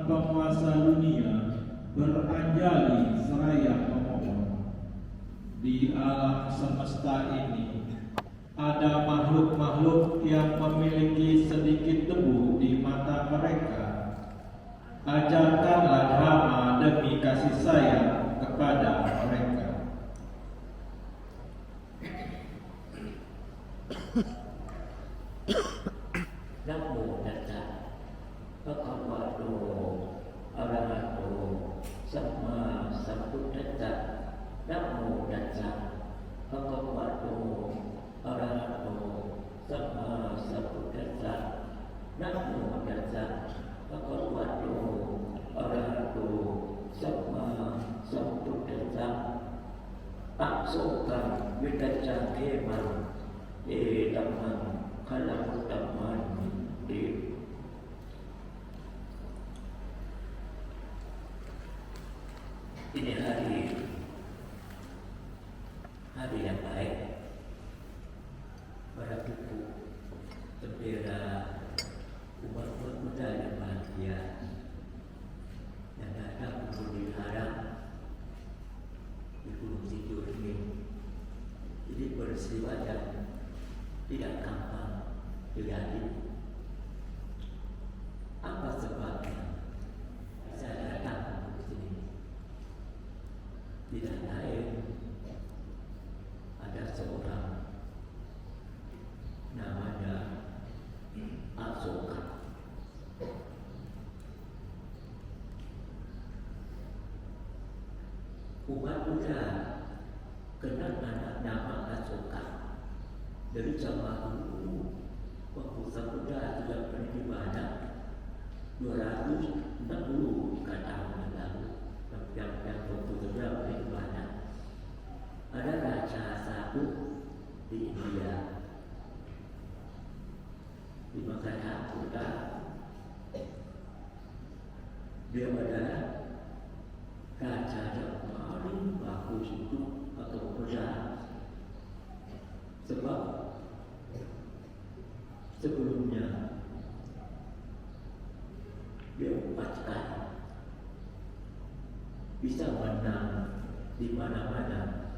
penguasa dunia beranjali seraya memohon. Di alam semesta ini ada makhluk-makhluk yang memiliki sedikit debu di mata mereka. Ajarkanlah hama demi kasih sayang kepada mereka. Namo Tassa Bhagavato Arahato Samma Sambuddhassa. Namo Tassa Bhagavato Arahato Samma Sambuddhassa. Namo Tassa Bhagavato Arahato Samma Sambuddhassa. Aksokan Vidacca Keman Dhammam Kalam Dhamman di ini hari yang baik. Para buku bendera umat muda yang bahagia yang datang untuk dipelihara di Gunung Sindur ini. Jadi peristiwa yang tidak gampang terjadi. Apa sebabnya saya datang ke sini? Tidak lain, ada seorang namanya Asoka. Umat Buddha kenal nama Asoka dari zaman dulu. Waktu Sang Buddha sudah beribadah 260 tahun yang lalu, yang waktu Buddha beribadah. Ada raja satu di India, di Makkah Buddha. Dia adalah raja yang paling bagus untuk atau Buddha, sebab sebelumnya dia 4 kali bisa menang di mana-mana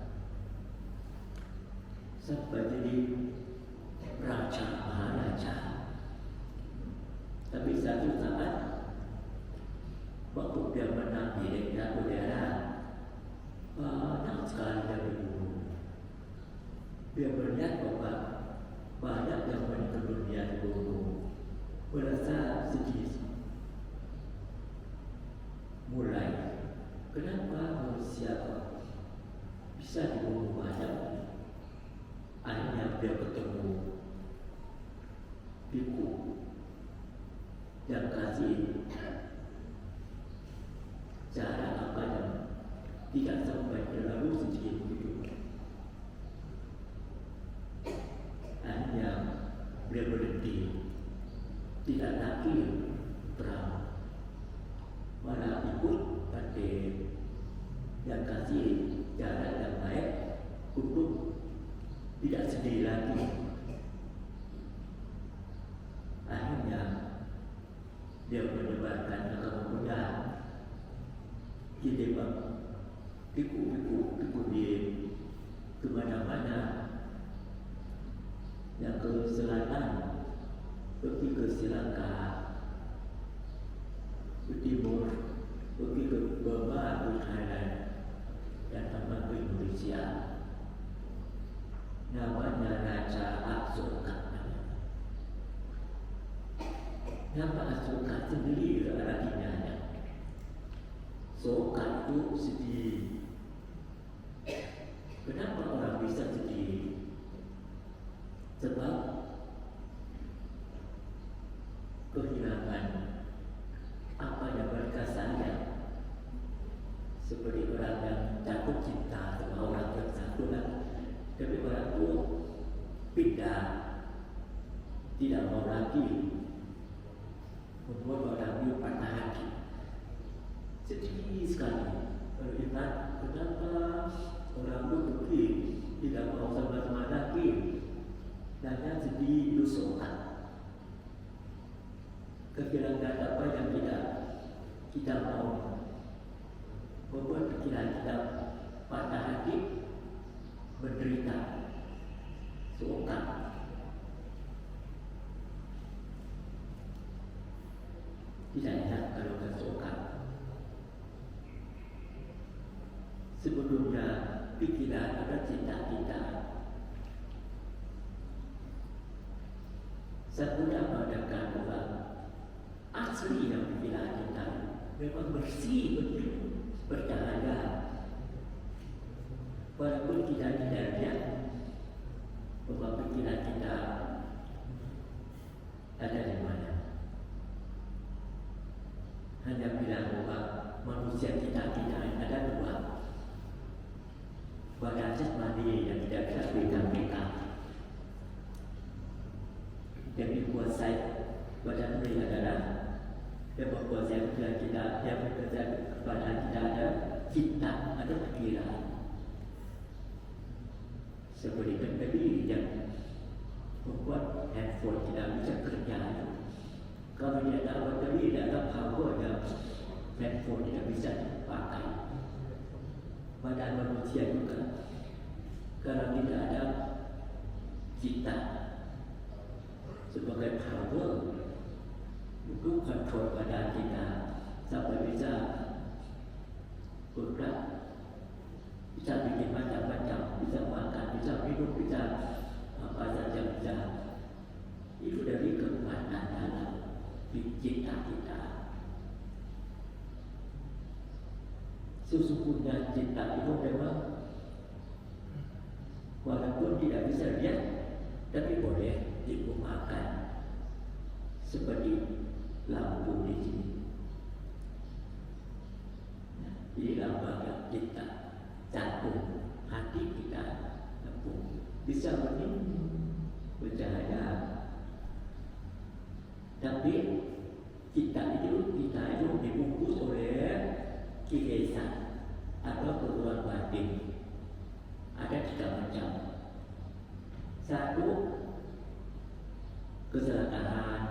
sampai jadi raja maharaja. Tapi satu saat waktu dia menang di udara, banyak sekali dia dibunuh. Dia melihat bahwa banyak yang menurut dia dibunuh, merasa sedih. Mulai, kenapa manusia bisa dibunuh banyak? Akhirnya dia ketemu biku yang kasih cara apa yang tidak sampai terlalu sedikit begitu. Akhirnya dia berhenti, tidak lagi perang, malah ikut pada yang kasih cara yang baik untuk tidak sedih lagi. Akhirnya dia menyebarkan agama Buddha. Jadi biku di kemana-mana, yang ke selatan pergi ke Sri Lanka, ke timur pergi ke Burma, ke Thailand, dan tamat ke Indonesia. Namanya Raja Asoka. Nama Asoka sendiri artinya Soka itu sedih. Kenapa orang bisa sedih? Sebab kehilangan apa yang mereka sayang. Seperti orang yang jatuh cinta sama orang yang satu lagi, tapi orang itu pindah, tidak mau lagi, membuat orang itu patah hati. Sedih sekali. Ingat kenapa orang itu pergi, tidak mau sama-sama lagi, dan sedih itu sokan. Kehilangan apa yang tidak kita mau membuat pikiran kita patah hati, menderita, sukar. Tidak enak kalau kesukaan. Sebelumnya pikiran ada cita-cita. Saya mudah mengatakan bahwa asli yang pikiran kita memang bersih, bercahaya. Walaupun kita tidak lihat bahwa pikiran kita ada di mana. Hanya bilang bahwa manusia kita ada dua, badan jasmani yang tidak bisa pegang-pegang. Yang dikuasai badan ini adalah yang menguasai pikiran kita, yang menguasai badan kita ada cinta, ada pikiran. Seperti tadi yang membuat handphone tidak bisa kerja. Kalau tidak ada bateri, tidak ada power, handphone tidak bisa dipakai. Badan manusia juga, kalau tidak ada cinta sebagai power untuk kontrol badan kita sampai bisa bergerak, bisa bikin macam-macam, bisa makan, bisa minum, bisa apa saja bisa. Itu dari kekuatan dalam cinta kita. Sesungguhnya cinta itu memang walaupun tidak bisa lihat, tapi boleh diupakan seperti lampu di sini. Jadi lampu cinta jantung hati kita lampu bisa bercahaya. Tapi kita itu dibungkus oleh kilesa atau keluar batin. Ada 3 macam. Satu, kecelakaan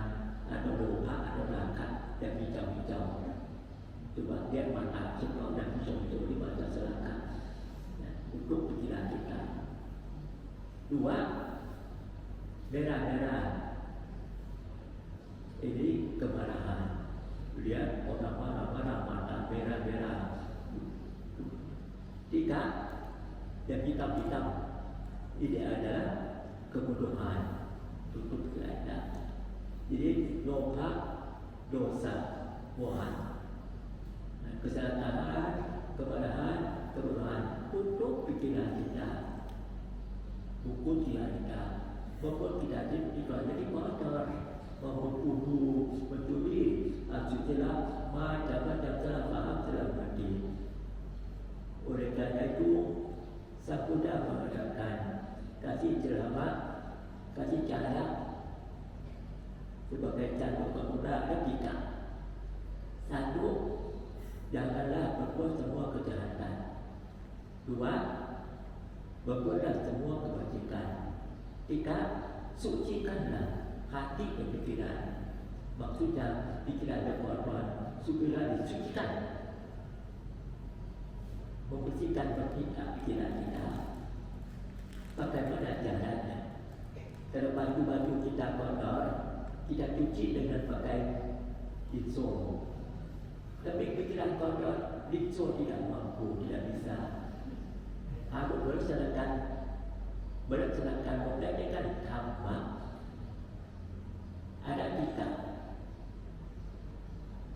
atau doa atau bakat yang hijau-hijau. Coba lihat mata semua dan hijau-hijau di mata selaka. Untuk pikiran kita. 2, merah-merah. Ini kemarahan. Lihat orang marah-marah, mata merah-merah. 3, yang hitam-hitam. Ini adalah kebodohan. Tutup keadaan. Jadi loba, dosa, mohan. Kesalahan, kemarahan, kebodohan. Untuk pikiran kita. Buku kita. Membuat kita jadi kotor. Membunuh, mencuri, sucilah, macam-macam salah faham, salah mengerti. Oleh karena itu, Sang Buddha mengatakan kasih ceramah, kasih cahaya sebagai contoh kepada ada 3. 1, janganlah berbuat semua kejahatan. 2, berbuatlah semua kebajikan. 3, sucikanlah hati dan pikiran. Maksudnya pikiran dan korban supaya disucikan, membersihkan pikiran kita. Bagaimana caranya? Kalau baju-baju kita kotor, kita cuci dengan pakai rinso. Tapi pikiran kotor, rinso tidak mampu, tidak bisa. Harus melaksanakan mempraktikkan dhamma. Ada 3.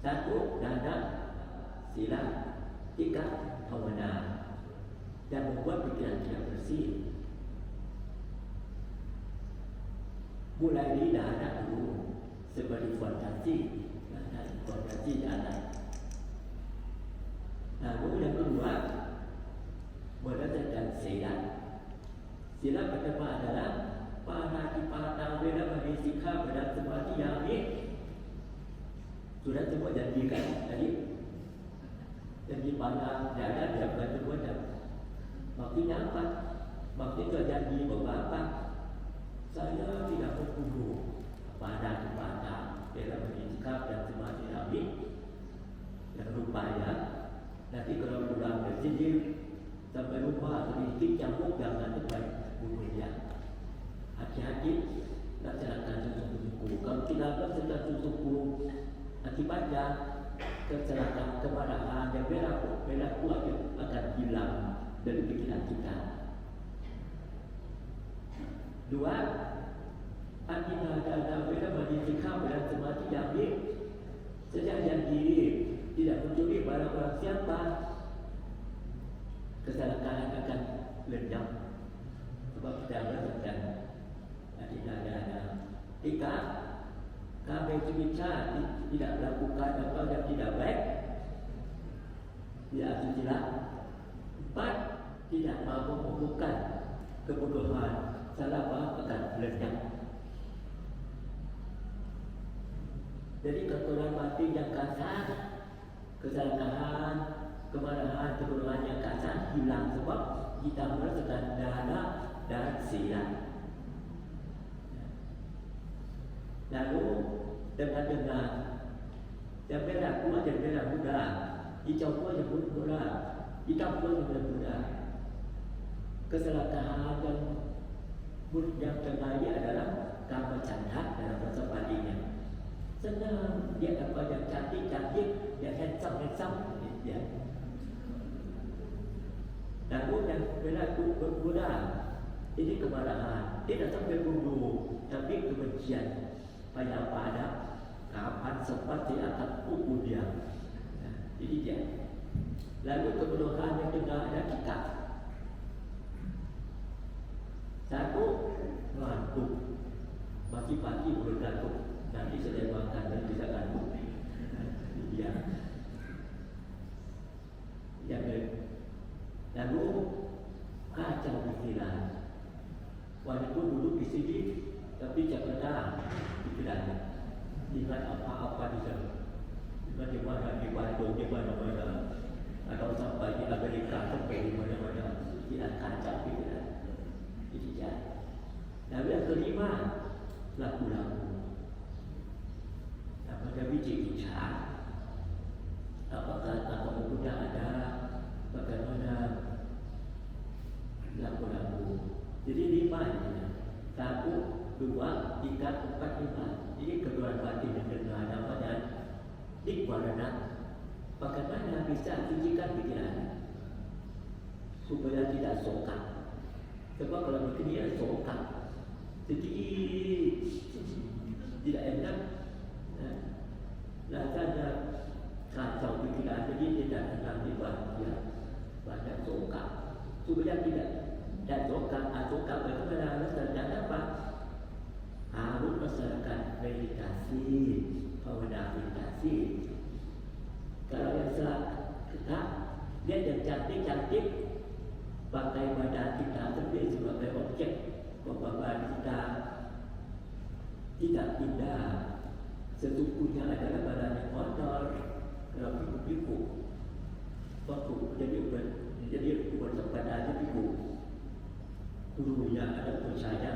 1, dana, sila. 3, bhavana. Dan membuat pikiran kita bersih. Mulai di dana dulu, seperti fantasi dana. Lalu yang kedua, melaksanakan sila. Sila pertama adalah Panatipata Veramani Sikha pada Samadhi Yami. Sudah semua janjikan tadi. Janji pada dada dia bukan semua dah. Maksudnya apa? Maksudnya janji bahwa apa? Saya tidak berbunuh. Panatipata Veramani Sikha dan Samadhi Yami. Jangan lupa ya. Nanti kalau pulang dari sini sampai rumah sedikit nyamuk jangan sampai bunuh dia. Hati-hati laksanakan susu-susu. Kalau tidak laksanakan susu-susu, akibatnya kecelakaan kemarahan yang berlaku akan hilang dari pikiran kita. Dua, artinya ada beda menjadikan dan semati jambi sejajar diri tidak mencuri barang orang siapa, kesalahan akan lenyap sebab kita merasakan tidak ada. Tiga, kami berbicara tidak melakukan apa yang tidak baik, tidak asusila. Empat, tidak mahu melakukan kebodohan, salah faham akan lenyap. Jadi kotoran batin yang kasar, kesalahan, kemarahan, kebodohan yang kasar hilang sebab kita merasakan dana dan sila. Lalu dengar yang merah kuat yang merah muda, hijau kuat yang muda, hitam kuat yang muda. Kesalahan yang terjadi adalah kama canda dalam bahasa Palinya. Senang dia dapat yang cantik, yang handsome ya. Lalu yang berlaku bermuda, ini kemarahan. Tidak sampai bunuh, tapi kebencian. Banyak pada kapan sempat dia akan pukul dia. Jadi dia. Lalu kebodohan yang juga ada kita. Satu, ngantuk. Pagi-pagi boleh ngantuk. Nanti saya makan dan bisa ngantuk. Ya. Lalu kacau pikiran. Walaupun duduk di sini, tapi jangan pikirannya. Ingat apa-apa di sana. Di Bandung, di mana-mana. Atau sampai di Amerika, sampai di mana-mana. Tidak kacau pikiran. Jadi ya. Lalu yang kelima, laku-laku. Apakah biji bicara? Apakah sudah ada? Bagaimana laku-laku? Jadi lima ini. 1, 2, 3, 4, 5. Ini kedua batin yang dengan namanya nikwarana. Bagaimana bisa cucikan pikiran supaya tidak sokak? Sebab kalau begini sokak, jadi tidak enak. Rasanya kacau pikiran, jadi tidak tenang di bahagia, banyak sokak. Supaya tidak dan sokak bagaimana rasanya apa? Harus masyarakat meditasi,ภาวนา meditasi. Kalau yang salah kita, dia yang cantik pakai badan kita sebagai objek pembahasan kita tidak pindah. Sesungguhnya adalah badan yang kotor. Kalau piku jadi buat tempat aja piku. Gurunya ada percaya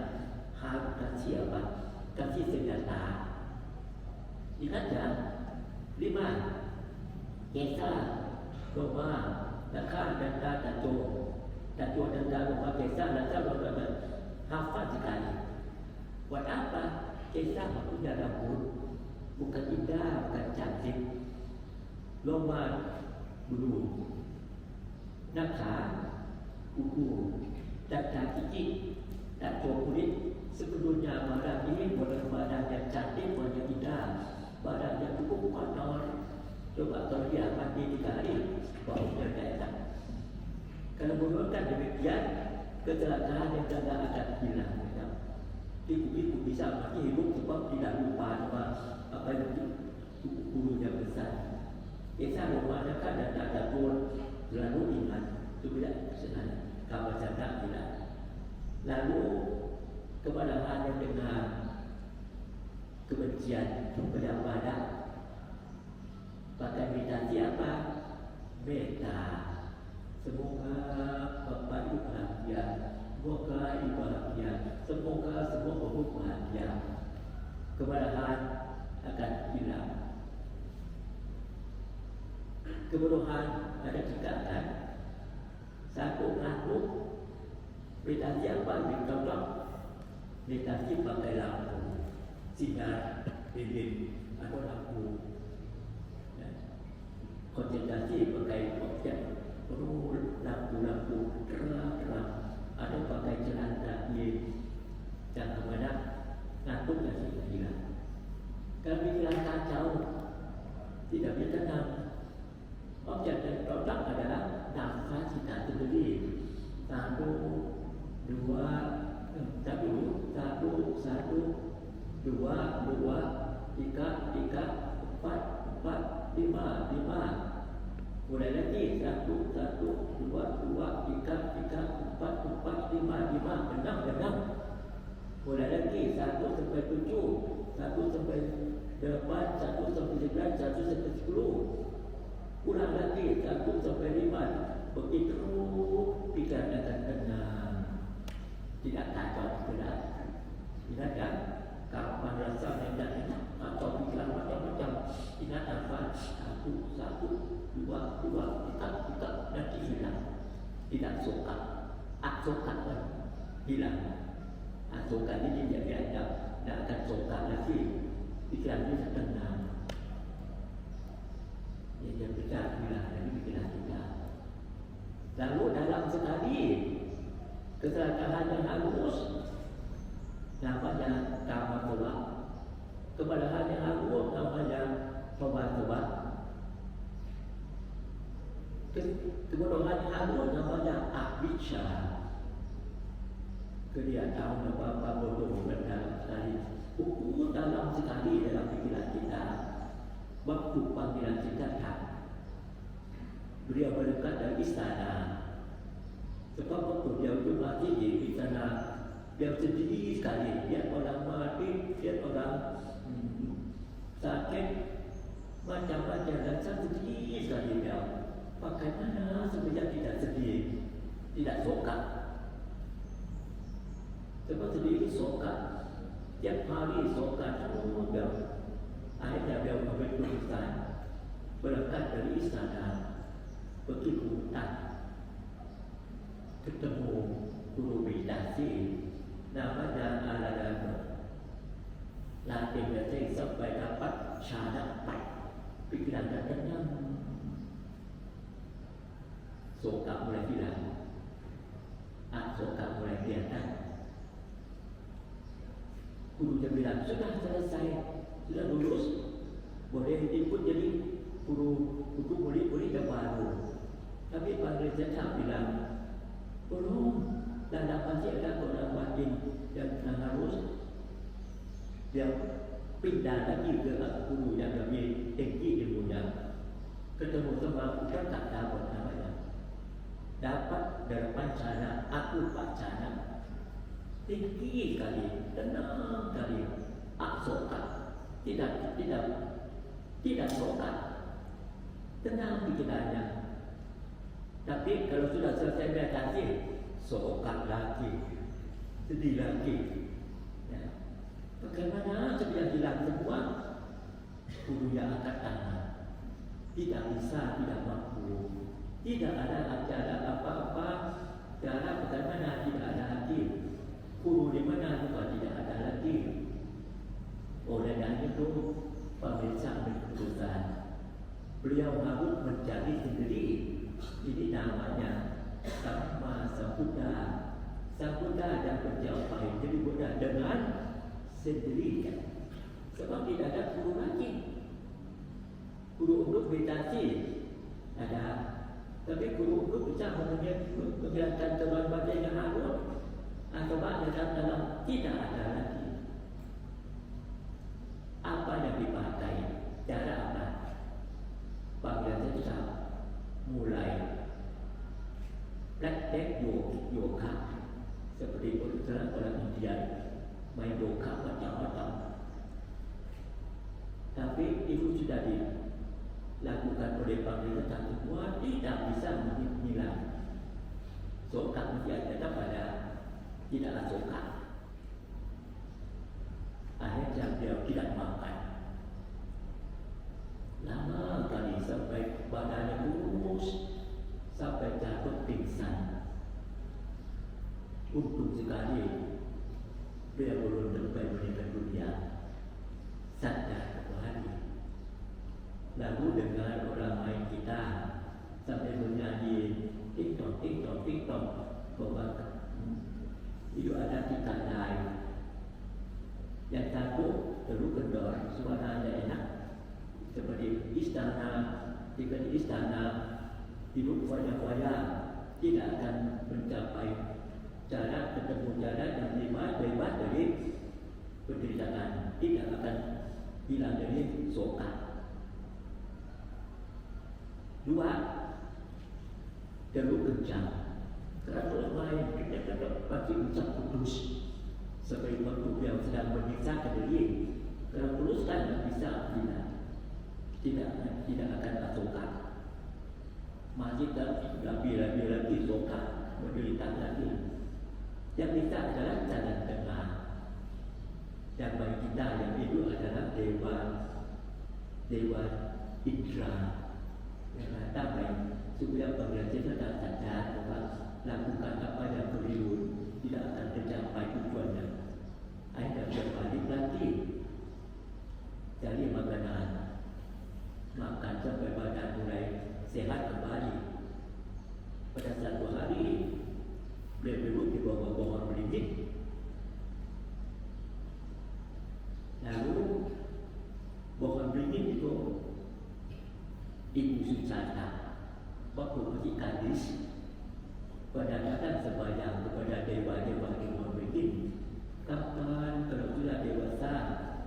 harus kasih apa? Kasih senjata. Ingat ya? 5. Kesa, Roma, Naka, Danda, Dato, Danda, Roma, Kesa, Naka, Roma, hafal sekali. Buat apa? Kesa punya rambut, bukan indah, bukan cantik. Roma, bulu, Naka, kuku, Danda, gigi, Dato, kulit. Sebelumnya barang ini bukan barang yang cantik, barang yang indah, barang yang cukup kotor. Coba kalau dia mandi 3 hari, baunya tidak enak. Kalau menggunakan demikian, kecelakaan yang tidak akan hilang. Ibu-ibu bisa mati hidup sebab tidak lupa apa yang gurunya besar. Kisah memadakan dan ada pun selalu ingat itu tidak senang. Kalau sedang tidak. Lalu kemarahan yang dengan kebencian kepada pakai meditasi apa? Meta. Semoga Bapak Ibu bahagia, semoga Ibu bahagia, semoga semua Bapak bahagia. Kemarahan akan hilang. kebodohan ada tiga kan. Satu ngaku, meditasi apa? Contoh, meditasi pakai lampu, sinar, lilin atau lampu. Ya. Konsentrasi pakai objek, lampu-lampu terang-terang, atau pakai celana dan kemudian ngantuk kasih hilang. Kalau pikiran kacau, tidak bisa tenang. Objek yang produk adalah nafas kita sendiri. Satu, dua, dua, tiga, empat, lima. Mulai lagi satu, dua, tiga, empat, lima, enam. Mulai lagi 1 sampai 7, 1 sampai 8, 1 sampai 9, 1 sampai 10. Ulang lagi 1 sampai 5. Begitu pikiran akan tenang, tidak kacau, tidak ada kapan rasa yang tidak enak atau pikiran macam-macam. Ingat apa? 1, 2, tiga, nanti hilang. Tidak suka, aksokan hilang. Aksokan ini dia tidak akan suka lagi. Pikiran ini tenang. Yang besar hilang dari pikiran kita. Lalu dalam sekali keserakahan yang halus, namanya kama-kama. Kepadahan yang halus namanya coba-coba. Kebodohan yang halus namanya avijja. Dia tahu apa-apa bodoh dalam sekali. Dalam sekali dalam pikiran kita. Waktu panggilan cintakan, beliau berdekat dari istana. Sebab waktu dia jumpa di istana, dia sedih sekali. Dia orang mati, dia orang sakit, macam-macam dan sedih sekali dia. Bagaimana sebenarnya tidak sedih, tidak sokat. Sebab sedih sokat, tiap hari sokat terus dia. Akhirnya beliau membentuk istana, berangkat dari istana, pergi ke hutan, ketemu guru meditasi, namanya Aladama. Latih meditasi sampai dapat syarat 4, pikiran dan tenang, soka mulai hilang, soka mulai kelihatan. Gurunya bilang sudah selesai. Sudah lulus, boleh ikut jadi guru murid yang baru. Tapi Pak Reza bilang, belum, dan masih ada orang wajib yang harus dia pindah lagi ke guru yang lebih tinggi ilmunya. Ketemu sama kita tak dapat namanya. Dapat dari pancana, aku pancana. Tinggi sekali, tenang sekali, aksokan. Tidak sokat, tenang pikirannya. Tapi kalau sudah selesai meditasi, sokat lagi, sedih lagi. Ya. Bagaimana sebenarnya hilang semua? Gurunya angkat tangan, tidak bisa, tidak mampu, tidak ada acara apa-apa. Cara bagaimana tidak ada lagi. Guru di mana juga tidak ada lagi. Oleh karena itu, pemirsa berkeputusan, beliau harus mencari sendiri. Ini namanya Sama Sambuddha. Sambuddha dan berjauh jadi Buddha dengan sendirinya. Sebab tidak ada guru lagi. Guru untuk meditasi ada, tapi guru untuk bisa menghilangkan kebahagiaan yang halus atau dalam tidak ada lagi. Apa yang dipakai? Cara apa? Panggilan saya mulai praktek yoga seperti orang India main yoga macam-macam. Tapi itu sudah dilakukan oleh panggilan semua tidak bisa menghilang. Sokat mesti ada pada tidaklah sokat. Akhirnya dia tidak makan. Lama kali sampai badannya sampai jatuh pingsan. Untung sekali dia belum sampai meninggal dunia, sadar kembali. Lalu dengar orang lain kita sampai bernyanyi TikTok, TikTok, TikTok, bahwa itu ada kita lain. Yang takut terus kendor, suaranya enak, seperti istana, jika di istana hidup wajah-wajah tidak akan mencapai cara ketemu cara yang bebas dari penderitaan, tidak akan hilang dari sokat. Dua, terlalu kencang. Kerana orang lain kita pasti ucap putus. Seperti waktu yang sedang menyiksa diri. Kalau putus kan tidak bisa tidak akan sokat. Masih tak bila sokat menderita lagi. Yang bisa adalah jalan tengah. Dan bagi kita yang itu adalah dewa Indra. Yang damai supaya pengrajin tidak sadar bahwa lakukan apa yang keliru tidak akan tercapai tujuannya. Akhirnya berbalik lagi dari makanan, makan sampai badan mulai sehat kembali. Pada satu hari dia duduk di bawah pohon beringin, lalu pohon beringin itu Ibu Susana waktu masih gadis kadang-kadang sembahyang kepada dewa-dewa di pohon beringin. Kapan kalau sudah dewasa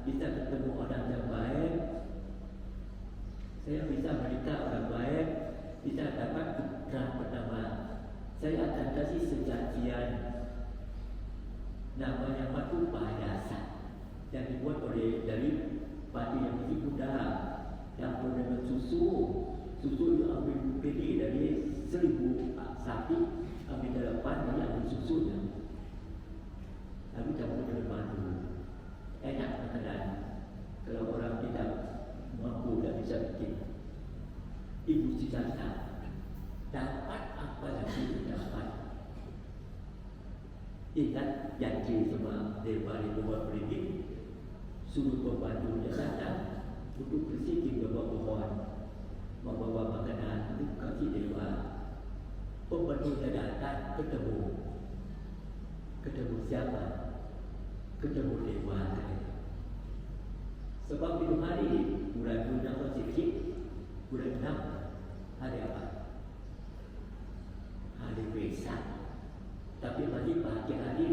bisa ketemu orang yang baik, saya bisa menikah orang baik, bisa dapat putra pertama, saya akan kasih sesajian namanya batu payasan yang dibuat oleh dari padi yang masih muda, yang dengan susu itu ambil pilih dari 1000 sapi, ambil delapan dari ambil susunya, lalu campur dengan madu, enak makanan. Kalau orang tidak mampu dan bisa bikin. Ibu Susana dapat apa yang dapat. Ingat janji sama dewa di bawah beringin, suruh pembantunya datang untuk bersikir ke bawah pohon, membawa makanan untuk kasih dewa. Pembantunya datang ketemu siapa? Ketemu dewa. Sebab itu hari bulan masih kecil, bulan 6 hari apa? Hari Wesak. Tapi masih pagi hari.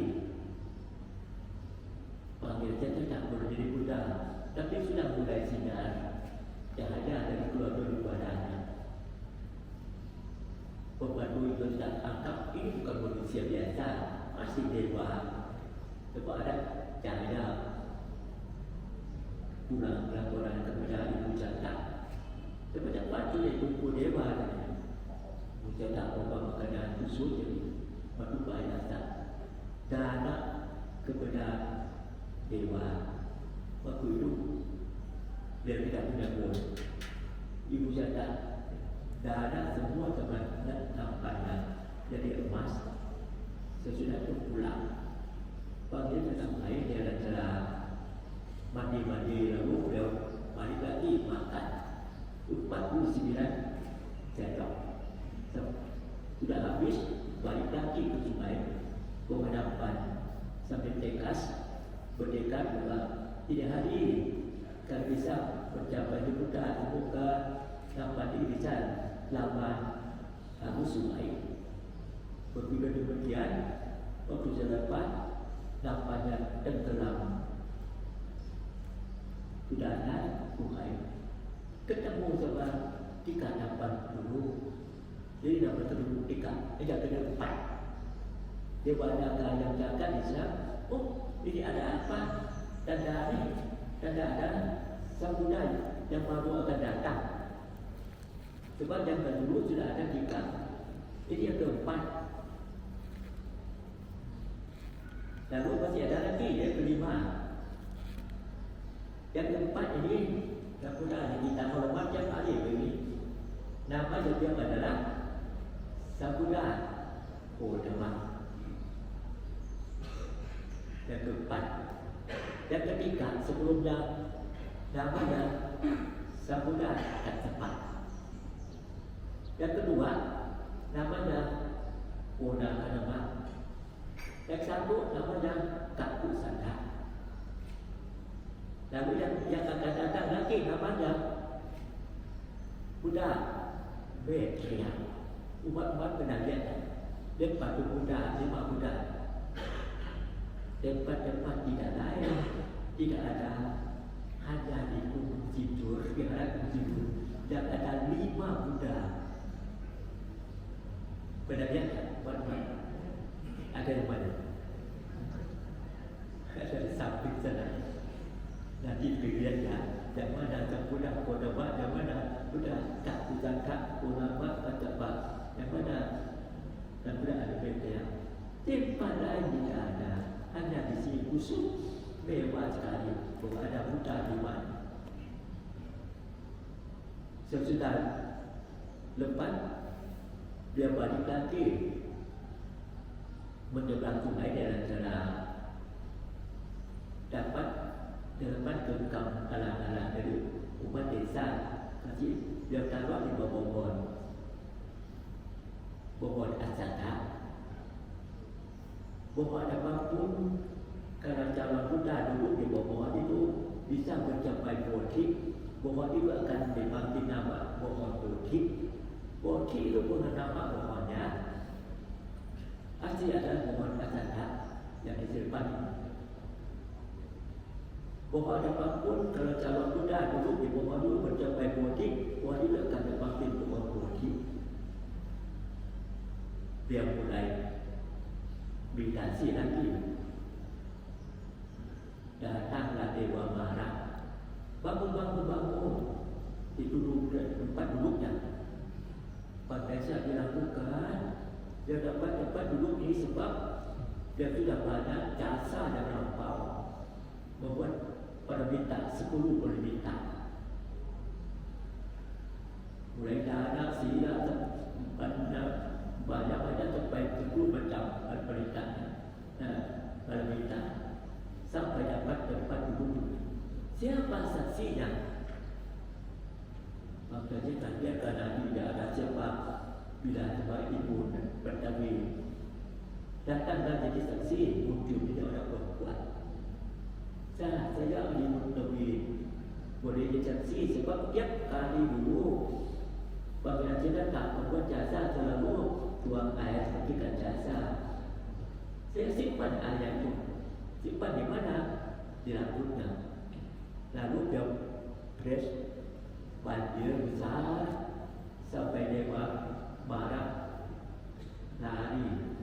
Panggil saya tak boleh jadi Buddha, tapi sudah mulai sinar cahaya dari keluarga di badannya. Pembantu itu tidak anggap ini bukan manusia biasa, masih dewa. Sebab ada cahaya pulang laporan kepada Ibu Jata. Sebanyak batu dia kumpul dewa. Ibu Jata membawa makanan khusus jadi batu payasan. Dana kepada dewa. Waktu itu dia tidak punya pun. Ibu Jata dana semua teman nampaknya jadi emas. Sesudah itu pulang. Panggil tentang air dia adalah mandi-mandi lalu beliau balik lagi makan 49 sendok. Sudah habis balik lagi ke sungai penghadapan sampai tekas berdekat bahwa tidak hari kan bisa mencapai Buddha semoga dapat dirisan lawan sungai. Berbeda demikian waktu saya dapat nampaknya tenggelam. Sudah ada sungai. Ketemu sama 380 dulu. Jadi dapat terlalu 3, tidak ada 4. Dia banyak yang jaga Islam. Oh, ini ada apa? Tanda ada sang Buddha yang baru akan datang. Sebab yang dulu sudah ada 3. Ini yang keempat. Lalu masih ada lagi yang kelima. Yang keempat ini yang Buddha yang kita hormat yang ahli ini. Nama dia adalah Sang Buddha Kodama. Yang keempat, yang ketiga sebelumnya namanya Sang Buddha Kaccapa. Yang kedua namanya Kodama. Yang satu namanya Kakusada. Lalu yang akan datang lagi namanya Buddha Maitreya. Umat-umat pernah lihat dia patung Buddha, lima Buddha. Tempat-tempat tidak lain, tidak ada, hanya di Gunung Sindur, di Gunung Sindur, dan ada 5 Buddha. Pernah lihat buat-buat? Ada yang mana? Ada di samping sana. Nanti dilihat ya, yang mana Sang Buddha Kodama, yang mana Buddha Kakusada, Kodama, Kaccapa, yang mana Sang Buddha ada Maitreya. Tempat lain tidak ada, hanya di sini khusus mewah sekali. Bahwa ada Buddha di mana. Sesudah lepas dia balik lagi menyeberang sungai dengan cara dapat dapat gegam alang-alang dari umat desa. Kasih dia taruh di bawah pohon asata. Bahwa ada pun kalau calon Buddha duduk di bawah itu bisa mencapai bodhi. Pohon itu akan dipanggil nama pohon bodhi. Bodhi itu pun nama pohonnya. Asli adalah pohon asata yang disimpan. Bahwa ada pun kalau calon Buddha duduk di pohon itu mencapai bodhi, pohon itu akan dipanggil pohon bodhi. Dia mulai meditasi lagi. Datanglah Dewa Mara. Bangun. Itu tempat duduknya. Biasa dilakukan. Dia dapat duduk ini sebab dia sudah banyak jasa dan lampau membuat permintaan 10 permintaan. Mulai dana, sila, banyak sampai 10 macam permintaan. Sampai dapat tempat duduk. Siapa saksinya? Makanya kalian karena tidak ada siapa bila sebab ibu bertami datanglah jadi saksi muncul dia orang perempuan. Saya ibu bertami boleh jadi saksi sebab tiap kali dulu bagaimana kita tak membuat jasa selalu tuang air berikan jasa. Saya simpan air itu. Simpan di mana? Di rambutnya. Lalu dia press banjir besar sampai Dewa Mara lari.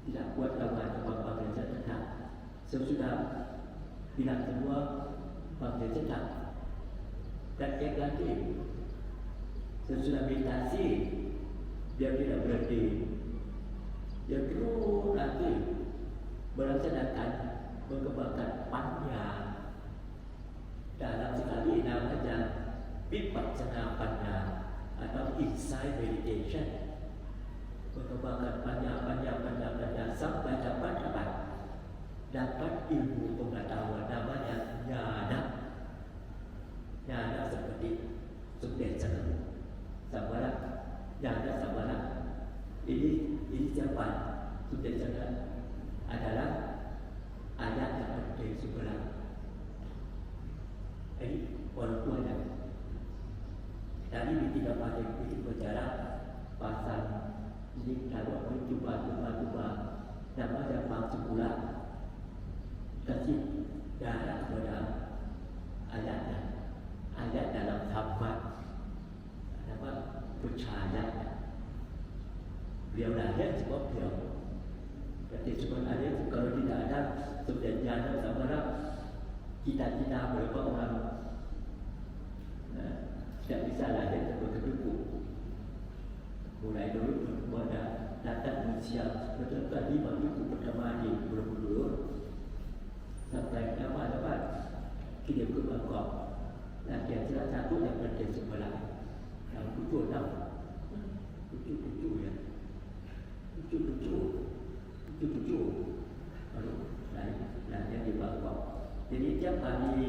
Tidak kuat lawan panggil cetak. Sesudah bilang semua panggil cetak. Dan cek lagi. Sesudah meditasi dia tidak berhenti. Dia terus lagi melaksanakan mengembangkan panya. Dalam sekali namanya Vipassana Panya atau Insight Meditation. Mengembangkan panya sampai dapat ilmu pengetahuan namanya Nyana seperti Sumber Sabara, Nyana Sabara. Ini siapa? Sumber adalah ayat yang penting sebelah. Orang tuanya tadi di 3 hari itu bicara pasal ini kalau cuba namanya maksud pula kasih darah kepada ayat dalam Dhamma nama percaya beliau lahir sebab beliau berarti sebenarnya kalau tidak ada sebenarnya sama cita-cita beberapa orang tidak bisa lahir sebagai kedua. Mulai dulu pada datang manusia betul tadi begitu pertama di Borobudur sampai nama dapat kita ke Bangkok. Dan dia salah satu yang penting sebelah yang 76 ya cucu. Lalu yang dibawa. Jadi tiap kali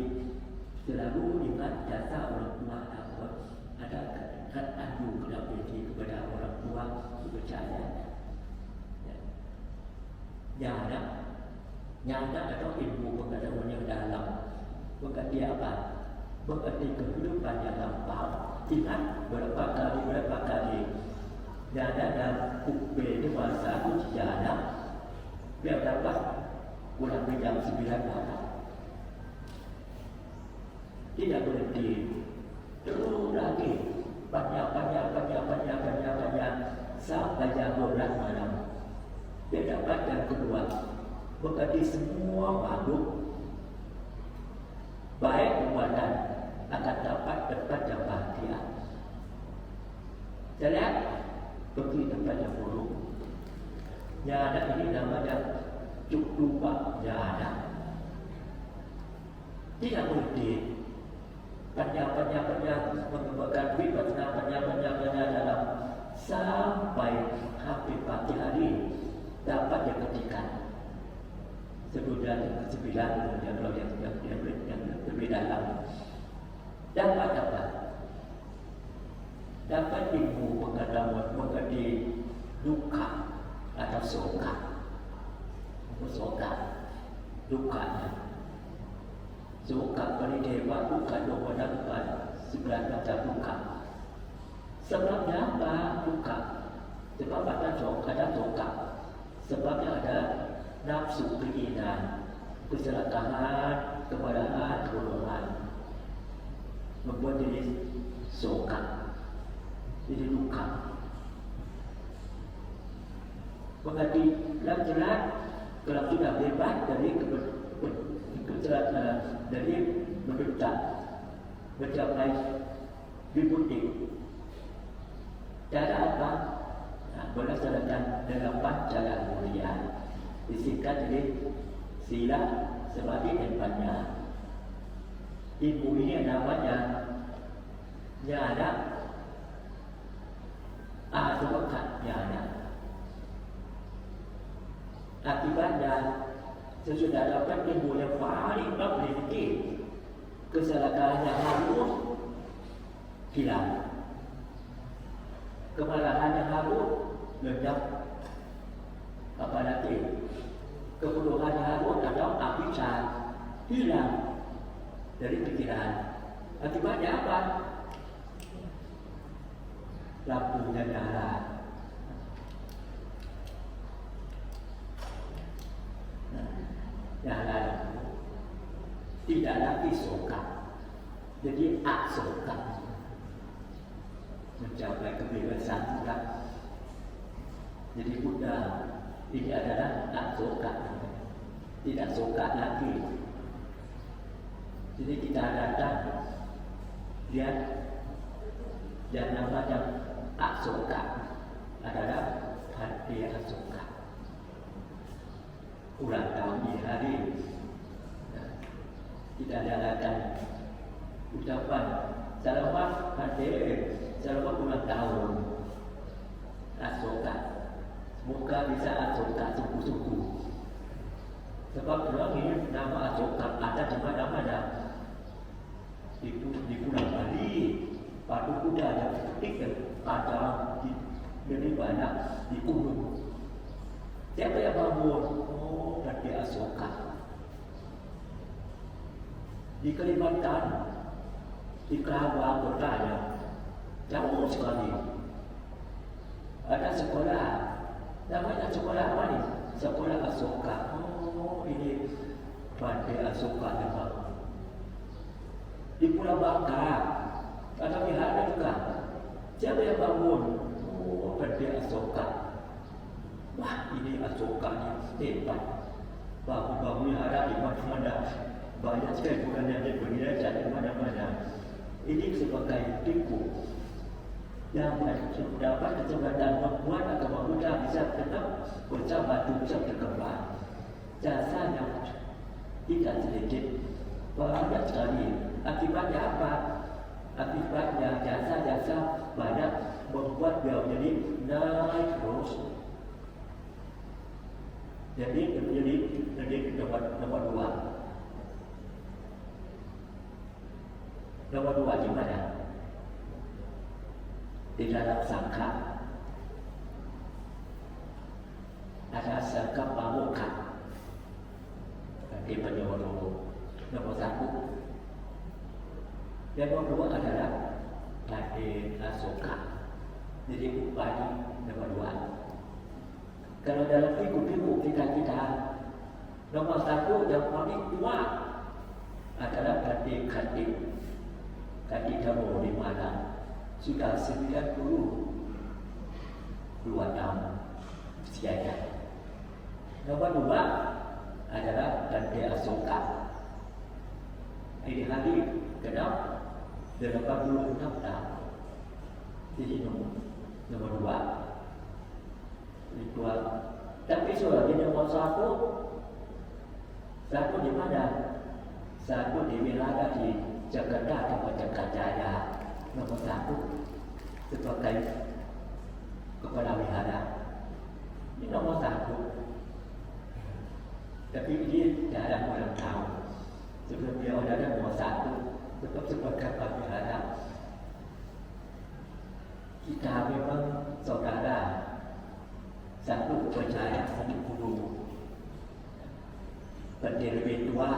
selalu ingat jasa orang tua atau ada adu kepada orang tua percaya. Nyana atau ilmu pengetahuan yang dalam, berarti apa? Berarti kehidupan yang lampau. Ingat berapa kali nyana dan kubbe di masa itu nyana biar dapat kurang lebih jam 9 malam. Tidak berhenti, terus lagi banyak sampai jam 12 malam. Dia dapat yang kedua, berarti semua makhluk baik perbuatan akan dapat yang bahagia. Saya lihat pergi tempat yang buruk. Nyada ini namanya cuklupa nyada. Tidak berhenti. Panjang mengembangkan panjang dalam sampai hampir pagi hari dapat yang ketiga. Sebulan 9 yang lebih dalam dapat ilmu pengetahuan mengenai duka atau soka dukanya. Soka paridewa duka domanan 9 macam duka. Sebabnya apa duka? Sebab ada soka. Sebabnya ada nafsu keinginan, keserakahan, kemarahan, kebodohan, membuat diri soka, jadi duka. Mengerti jelas kalau sudah bebas dari menderita, mencapai dibutik. Cara apa? Berdasarkan 8 cara mulia. Disingkat jadi sila sebagai tempatnya. Ilmu ini namanya nyana asoka nyana. Akibatnya sesudah dapat ilmu yang paling tinggi, kesalahan yang harus hilang, kemarahan yang harus lenyap. Apa nanti? Kebodohan yang harus atau abisa hilang dari pikiran. Akibatnya apa? Lampunya nyala. Nyala lampu. Tidak lagi soka. Jadi aksoka. Mencapai kebebasan juga. Jadi Buddha ini adalah tak soka, tidak soka lagi. Jadi kita datang lihat yang namanya asoka adalah hati asoka. Ulang tahun di hari kita adakan ucapan selamat selamat ulang tahun asoka. Semoga bisa asoka sungguh-sungguh. Sebab orang ini nama asoka ada di mana-mana. Di Pulau Bali, Padu Kuda ada ketik ada di banyak di gunung. Siapa yang bangun? Oh, berarti asoka. Di Kalimantan, di Kerawang kotanya jauh sekali. Ada sekolah. Namanya sekolah apa ni? Sekolah asoka. Oh, ini Pantai Asoka memang. Di Pulau Bangka ada wihara juga. Siapa yang bangun? Oh, Pantai Asoka. Wah, ini Asoka ni hebat. Bangun wihara di mana-mana. Banyak sekali bukan yang berbeda di mana-mana. Ini sebagai tipu yang dapat kesempatan membuat agama Buddha bisa tetap bersama bisa berkembang. Jasa yang tidak sedikit, banyak sekali. Akibatnya apa? Akibatnya jasa-jasa banyak membuat dia jadi naik terus. Jadi nomor dua. Nomor dua gimana? Di dalam sangka ada sangka pamuka. Di nomor satu. Yang nomor dua adalah tadi asoka. Jadi upaya nomor dua. Kalau dalam figur kita nomor satu yang paling kuat adalah kati kamu di mana sudah 92 tahun usianya. Nomor dua adalah kati asoka. Ini hari ke-6 86 tahun. Jadi nomor dua. Ritual. Tapi soalnya nomor satu di mana? Satu di wilayah di Jakarta atau Jakarta. Nomor satu sebagai kepala wihara. Ini nomor satu. Tapi dia jarang orang tahu. Sebelum dia ada nomor satu, tetap sebagai kepala wihara. Kita memang saudara. Satu percaya, satu guru. Pada lebih tua,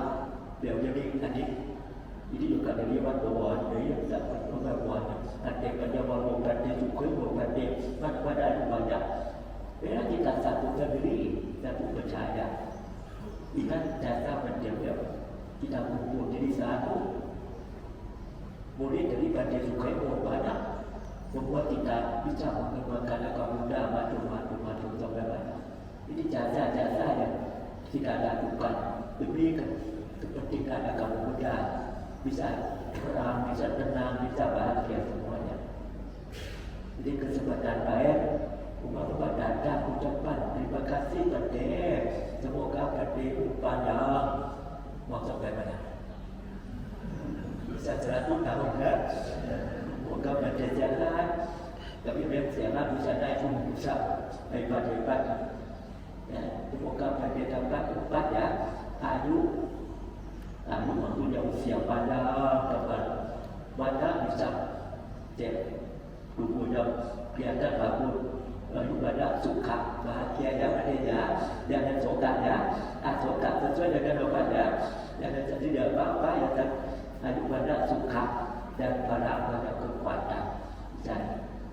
beliau jadi adik. Ini juga dari wartawan, dari yang dapat pengetahuan. Ada pada walau pada juga, pada ada banyak. Bila kita satu berdiri, satu percaya. Ingat data berjaya, kita kumpul jadi satu. Boleh daripada sukai banyak. Membuat kita bisa mengembangkan agama muda, maju sampai mana. Ini jasa-jasa yang kita lakukan demi kepentingan agama muda. Bisa terang, bisa tenang, bisa bahagia semuanya. Jadi kesempatan baik, umat datang ucapan terima kasih pada semoga pada panjang. Mau sampai mana? Bisa 100 tahun kan? Semoga pada jalan, tapi memang jalan bisa naik pusat hebat-hebat. Ya, semoga pada dapat tempat ya, ayu mempunyai usia panjang, banyak bisa cek tubuhnya kelihatan bagus, lalu banyak suka bahagia ya adanya, jangan sokat ya, sokat sesuai dengan obatnya, jangan jadi apa-apa ya kan, lalu banyak suka dan banyak kekuatan.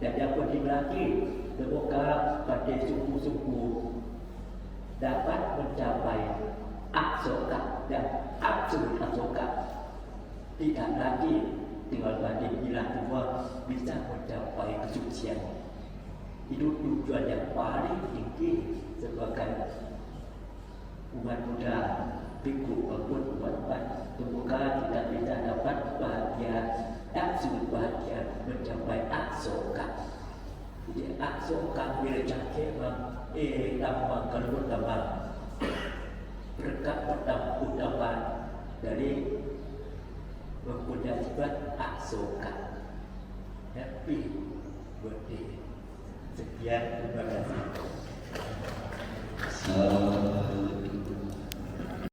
Dan yang penting lagi, semoga pada suku-suku dapat mencapai aksoka dan absolut aksoka. Tidak lagi tinggal pada bilang semua bisa mencapai kesucian. Itu tujuan yang paling tinggi sebagai umat muda, bikku maupun umat. Semoga kita bisa dapat bahagia, absolut bahagia mencapai aksoka. Jadi aksoka bila cakap tambah kalau tambah berkat utama dari mempunyai sifat aksoka. Happy birthday. Sekian, terima kasih.